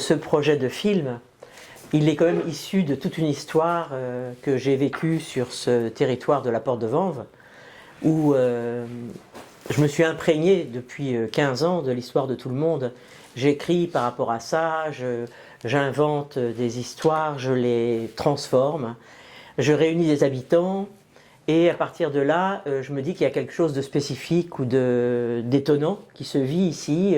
ce projet de film, il est quand même issu de toute une histoire que j'ai vécue sur ce territoire de la Porte de Vanves, où je me suis imprégné depuis 15 ans de l'histoire de tout le monde. J'écris par rapport à ça, j'invente des histoires, je les transforme, je réunis des habitants, et à partir de là, je me dis qu'il y a quelque chose de spécifique ou d'étonnant qui se vit ici,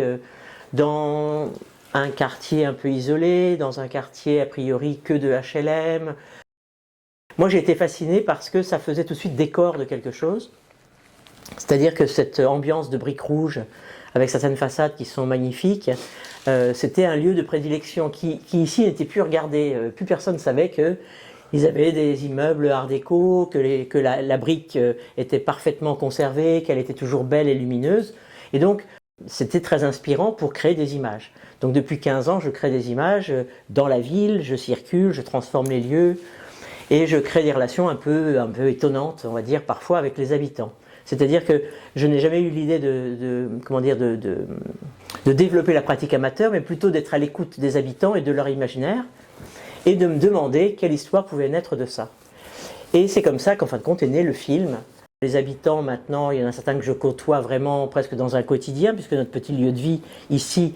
dans un quartier un peu isolé, dans un quartier a priori que de HLM. Moi j'ai été fasciné parce que ça faisait tout de suite décor de quelque chose. C'est-à-dire que cette ambiance de briques rouges, avec certaines façades qui sont magnifiques, c'était un lieu de prédilection qui ici n'était plus regardé. Plus personne ne savait qu'ils avaient des immeubles art déco, que la brique était parfaitement conservée, qu'elle était toujours belle et lumineuse. Et donc, c'était très inspirant pour créer des images. Donc depuis 15 ans, je crée des images dans la ville, je circule, je transforme les lieux et je crée des relations un peu étonnantes, on va dire, parfois avec les habitants. C'est-à-dire que je n'ai jamais eu l'idée de développer la pratique amateur, mais plutôt d'être à l'écoute des habitants et de leur imaginaire et de me demander quelle histoire pouvait naître de ça. Et c'est comme ça qu'en fin de compte est né le film. Les habitants, maintenant, il y en a certains que je côtoie vraiment presque dans un quotidien, puisque notre petit lieu de vie ici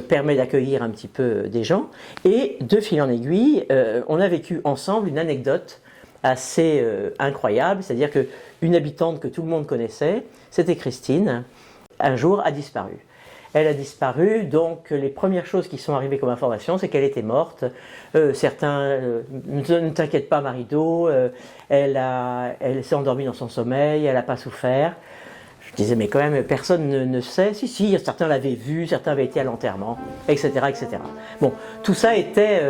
permet d'accueillir un petit peu des gens. Et de fil en aiguille, on a vécu ensemble une anecdote assez incroyable, c'est-à-dire qu'une habitante que tout le monde connaissait, c'était Christine, un jour a disparu. Elle a disparu, donc les premières choses qui sont arrivées comme information, c'est qu'elle était morte. Certains, ne t'inquiète pas Marido, elle s'est endormie dans son sommeil, elle n'a pas souffert. Je disais, mais quand même, personne ne sait. Si, certains l'avaient vu, certains avaient été à l'enterrement, etc., etc. Bon, tout ça était...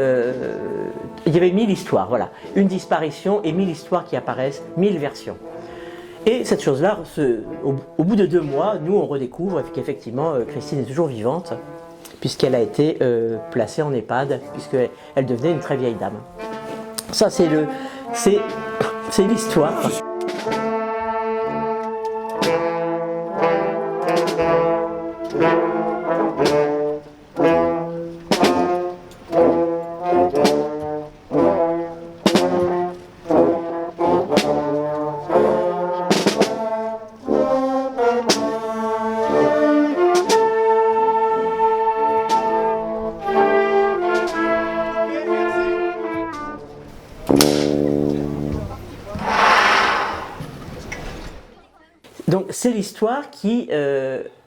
il y avait 1000 histoires, voilà. Une disparition et 1000 histoires qui apparaissent, 1000 versions. Et cette chose-là, au bout de 2 mois, nous on redécouvre qu'effectivement Christine est toujours vivante, puisqu'elle a été placée en EHPAD, puisqu'elle devenait une très vieille dame. Ça c'est l'histoire. Donc c'est l'histoire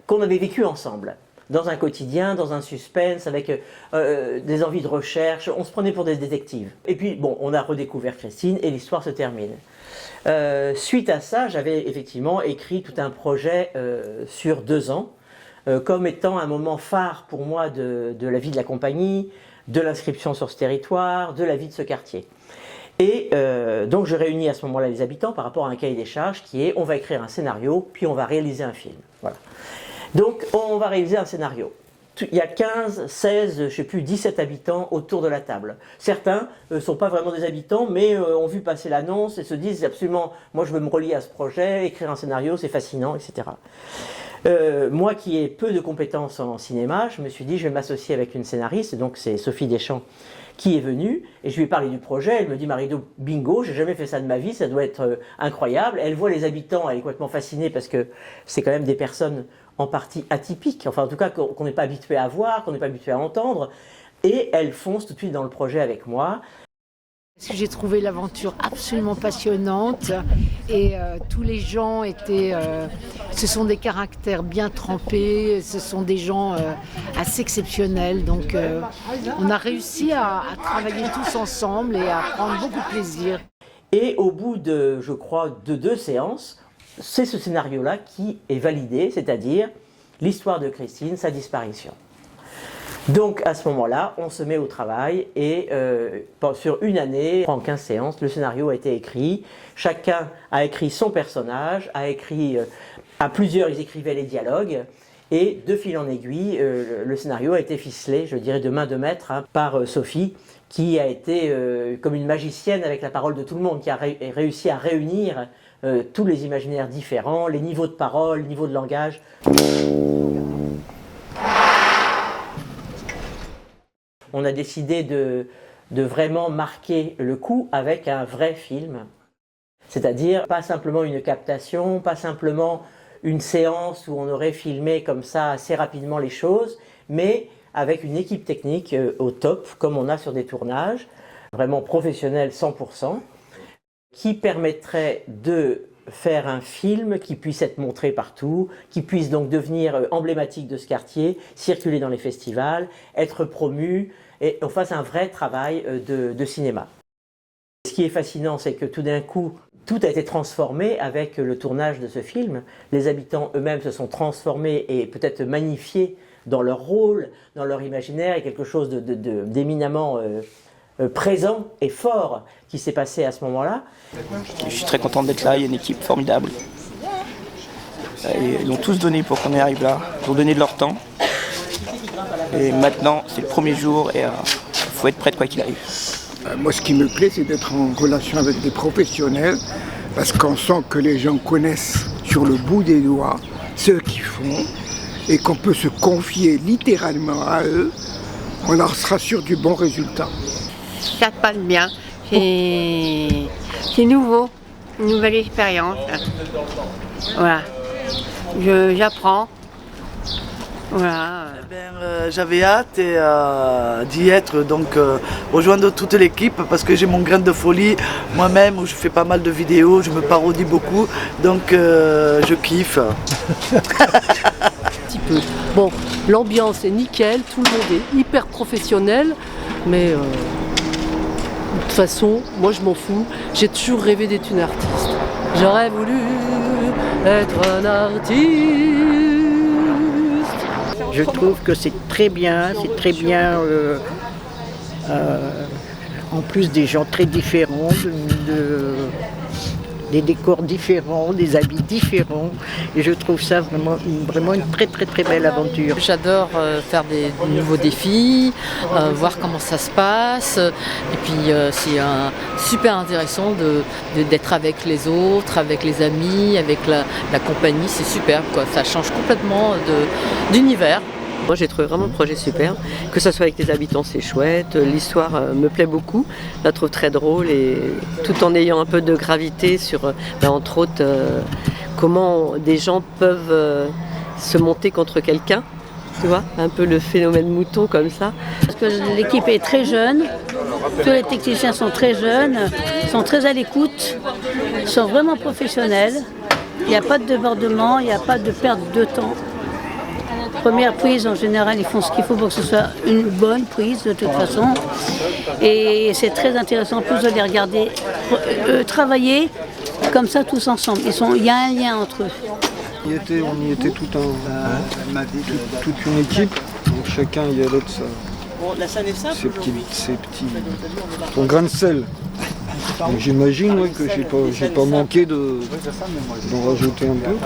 qu'on avait vécue ensemble, dans un quotidien, dans un suspense, avec des envies de recherche, on se prenait pour des détectives. Et puis bon, on a redécouvert Christine et l'histoire se termine. Suite à ça, j'avais effectivement écrit tout un projet sur 2 ans, comme étant un moment phare pour moi de la vie de la compagnie, de l'inscription sur ce territoire, de la vie de ce quartier. Et donc je réunis à ce moment-là les habitants par rapport à un cahier des charges qui est on va écrire un scénario, puis on va réaliser un film. Voilà. Donc on va réaliser un scénario. Il y a 15, 16, je ne sais plus, 17 habitants autour de la table. Certains ne sont pas vraiment des habitants, mais ont vu passer l'annonce et se disent absolument, moi je veux me relier à ce projet, écrire un scénario, c'est fascinant, etc. Moi qui ai peu de compétences en cinéma, je me suis dit je vais m'associer avec une scénariste, donc c'est Sophie Deschamps qui est venue, et je lui ai parlé du projet, elle me dit Marido, bingo, j'ai jamais fait ça de ma vie, ça doit être incroyable. Elle voit les habitants, elle est complètement fascinée parce que c'est quand même des personnes en partie atypiques, enfin en tout cas qu'on n'est pas habitué à voir, qu'on n'est pas habitué à entendre, et elle fonce tout de suite dans le projet avec moi. J'ai trouvé l'aventure absolument passionnante et tous les gens ce sont des caractères bien trempés, ce sont des gens assez exceptionnels, donc on a réussi à travailler tous ensemble et à prendre beaucoup de plaisir. Et au bout de, je crois, de 2 séances, c'est ce scénario-là qui est validé, c'est-à-dire l'histoire de Christine, sa disparition. Donc à ce moment-là, on se met au travail et sur une année, en 15 séances, le scénario a été écrit. Chacun a écrit son personnage, a écrit, à plusieurs ils écrivaient les dialogues et de fil en aiguille, le scénario a été ficelé, je dirais de main de maître, hein, par Sophie, qui a été comme une magicienne avec la parole de tout le monde, qui a réussi à réunir tous les imaginaires différents, les niveaux de parole, les niveaux de langage. on a décidé de vraiment marquer le coup avec un vrai film. C'est-à-dire pas simplement une captation, pas simplement une séance où on aurait filmé comme ça assez rapidement les choses, mais avec une équipe technique au top, comme on a sur des tournages, vraiment professionnels 100%, qui permettrait de faire un film qui puisse être montré partout, qui puisse donc devenir emblématique de ce quartier, circuler dans les festivals, être promu, et on fasse un vrai travail de cinéma. Ce qui est fascinant, c'est que tout d'un coup, tout a été transformé avec le tournage de ce film. Les habitants eux-mêmes se sont transformés et peut-être magnifiés dans leur rôle, dans leur imaginaire, et quelque chose d'éminemment présent et fort qui s'est passé à ce moment-là. Je suis très content d'être là, il y a une équipe formidable. Et ils ont tous donné pour qu'on y arrive là, ils ont donné de leur temps. Et maintenant, c'est le premier jour et il faut être prêt quoi qu'il arrive. Moi, ce qui me plaît, c'est d'être en relation avec des professionnels, parce qu'on sent que les gens connaissent sur le bout des doigts ce qu'ils font, et qu'on peut se confier littéralement à eux, on leur sera sûr du bon résultat. Ça se passe bien, c'est nouveau, une nouvelle expérience. Voilà, j'apprends. Voilà. J'avais hâte d'y être, donc rejoindre toute l'équipe parce que j'ai mon grain de folie moi-même où je fais pas mal de vidéos, je me parodie beaucoup, donc je kiffe. Petit peu. Bon, l'ambiance est nickel, tout le monde est hyper professionnel, mais de toute façon, moi je m'en fous, j'ai toujours rêvé d'être une artiste. J'aurais voulu être un artiste. Je trouve que c'est très bien, en plus des gens très différents, des décors différents, des habits différents, et je trouve ça vraiment une très très très belle aventure. J'adore faire des nouveaux défis, voir comment ça se passe, et puis c'est super intéressant d'être avec les autres, avec les amis, avec la compagnie, c'est super quoi, ça change complètement d'univers. Moi j'ai trouvé vraiment le projet super, que ce soit avec les habitants c'est chouette, l'histoire me plaît beaucoup, je la trouve très drôle et tout en ayant un peu de gravité sur entre autres comment des gens peuvent se monter contre quelqu'un, tu vois, un peu le phénomène mouton comme ça. Parce que l'équipe est très jeune, tous les techniciens sont très jeunes, sont très à l'écoute, sont vraiment professionnels, il n'y a pas de débordement, il n'y a pas de perte de temps. Première prise, en général, ils font ce qu'il faut pour que ce soit une bonne prise de toute façon. Et c'est très intéressant en plus de les regarder travailler comme ça tous ensemble. Il y a un lien entre eux. On y était toute une équipe, donc chacun y allait de ses petits, son grain de sel. Donc j'imagine que j'ai pas manqué d'en rajouter un peu.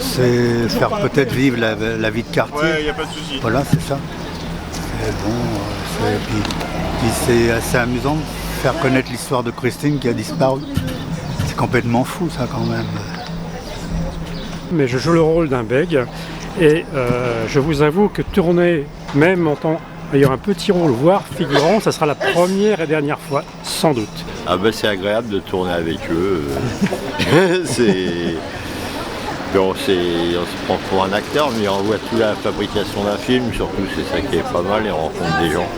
C'est faire peut-être vivre la vie de quartier. Ouais, y a pas de souci. Voilà, c'est ça. Et bon, puis c'est assez amusant de faire connaître l'histoire de Christine qui a disparu. C'est complètement fou ça quand même. Mais je joue le rôle d'un bègue et je vous avoue que tourner, même ayant un petit rôle, voire figurant, ça sera la première et dernière fois, sans doute. Ah ben c'est agréable de tourner avec eux. On se prend pour un acteur, mais on voit toute la fabrication d'un film, surtout c'est ça qui est pas mal, et on rencontre des gens.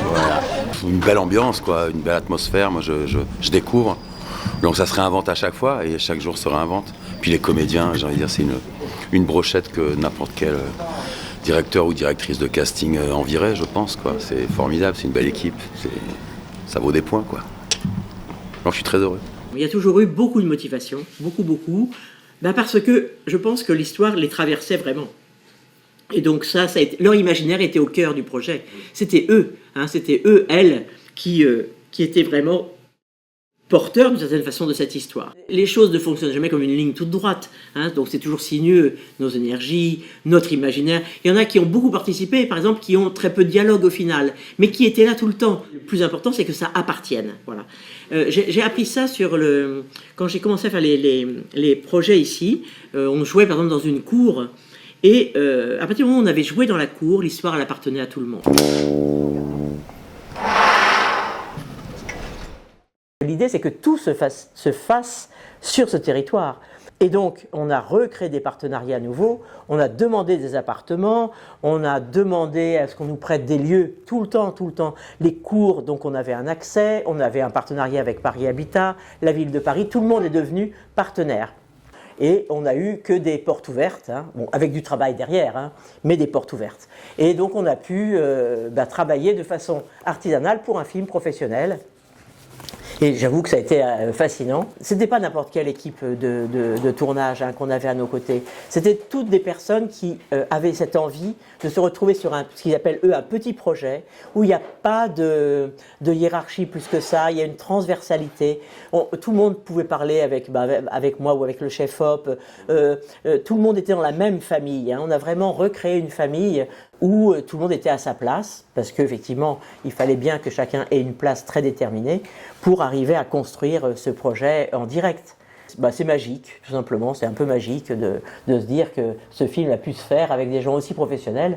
Voilà. Une belle ambiance, quoi, une belle atmosphère, moi je découvre. Donc ça se réinvente à chaque fois, et chaque jour se réinvente. Puis les comédiens, j'ai envie de dire, c'est une brochette que n'importe quel directeur ou directrice de casting envierait, je pense, quoi. C'est formidable, c'est une belle équipe, ça vaut des points, quoi. Donc je suis très heureux. Il y a toujours eu beaucoup de motivation, beaucoup. Parce que je pense que l'histoire les traversait vraiment. Et donc leur imaginaire était au cœur du projet. C'était eux, elles, qui étaient vraiment porteurs d'une certaine façon de cette histoire. Les choses ne fonctionnent jamais comme une ligne toute droite, donc c'est toujours sinueux, nos énergies, notre imaginaire. Il y en a qui ont beaucoup participé, par exemple, qui ont très peu de dialogue au final, mais qui étaient là tout le temps. Le plus important, c'est que ça appartienne. Voilà. J'ai appris ça quand j'ai commencé à faire les projets ici. On jouait par exemple dans une cour, et à partir du moment où on avait joué dans la cour, l'histoire elle appartenait à tout le monde. l'idée, c'est que tout se fasse sur ce territoire. Et donc, on a recréé des partenariats nouveaux, on a demandé des appartements, on a demandé à ce qu'on nous prête des lieux tout le temps. Les cours, donc on avait un accès, on avait un partenariat avec Paris Habitat, la ville de Paris, tout le monde est devenu partenaire. Et on n'a eu que des portes ouvertes, bon, avec du travail derrière, mais des portes ouvertes. Et donc on a pu travailler de façon artisanale pour un film professionnel. Et j'avoue que ça a été fascinant. C'était pas n'importe quelle équipe de tournage qu'on avait à nos côtés. C'était toutes des personnes qui avaient cette envie de se retrouver sur ce qu'ils appellent eux un petit projet, où il n'y a pas de hiérarchie plus que ça, il y a une transversalité. Tout le monde pouvait parler avec moi ou avec le chef-op. Tout le monde était dans la même famille. On a vraiment recréé une famille où tout le monde était à sa place, parce qu'effectivement, il fallait bien que chacun ait une place très déterminée pour arriver à construire ce projet en direct. C'est magique, tout simplement, c'est un peu magique de se dire que ce film a pu se faire avec des gens aussi professionnels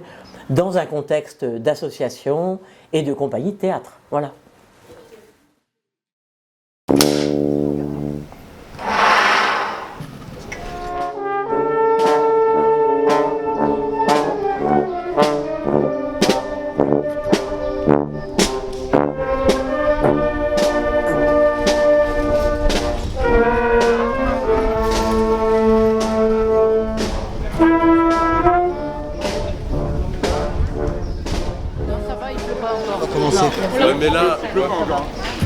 dans un contexte d'association et de compagnie de théâtre. Voilà.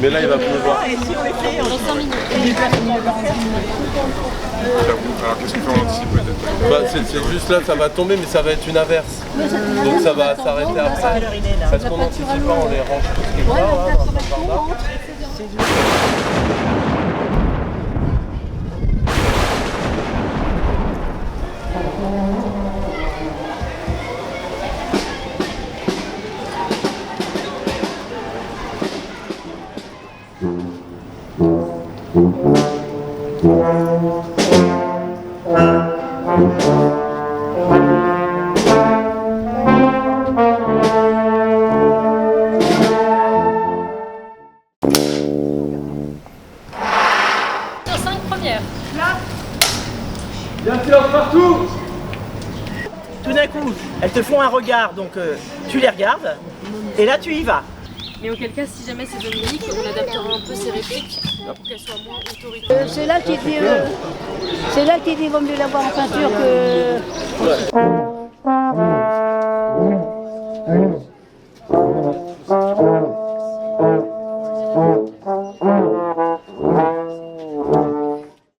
Mais là, il va pleuvoir. Dans 5 minutes. Alors, qu'est-ce qu'il faut anticiper peut-être c'est juste là, ça va tomber, mais ça va être une averse. Donc ça va s'arrêter après. Parce qu'on n'anticipe pas, on les range tous quelque part, là, dans un jardin. Tout d'un coup, elles te font un regard, donc tu les regardes, et là tu y vas. Mais auquel cas, si jamais c'est Dominique, on adaptera un peu ses répliques pour qu'elles soient moins autoritaires. C'est là qu'il dit vaut mieux l'avoir en peinture que...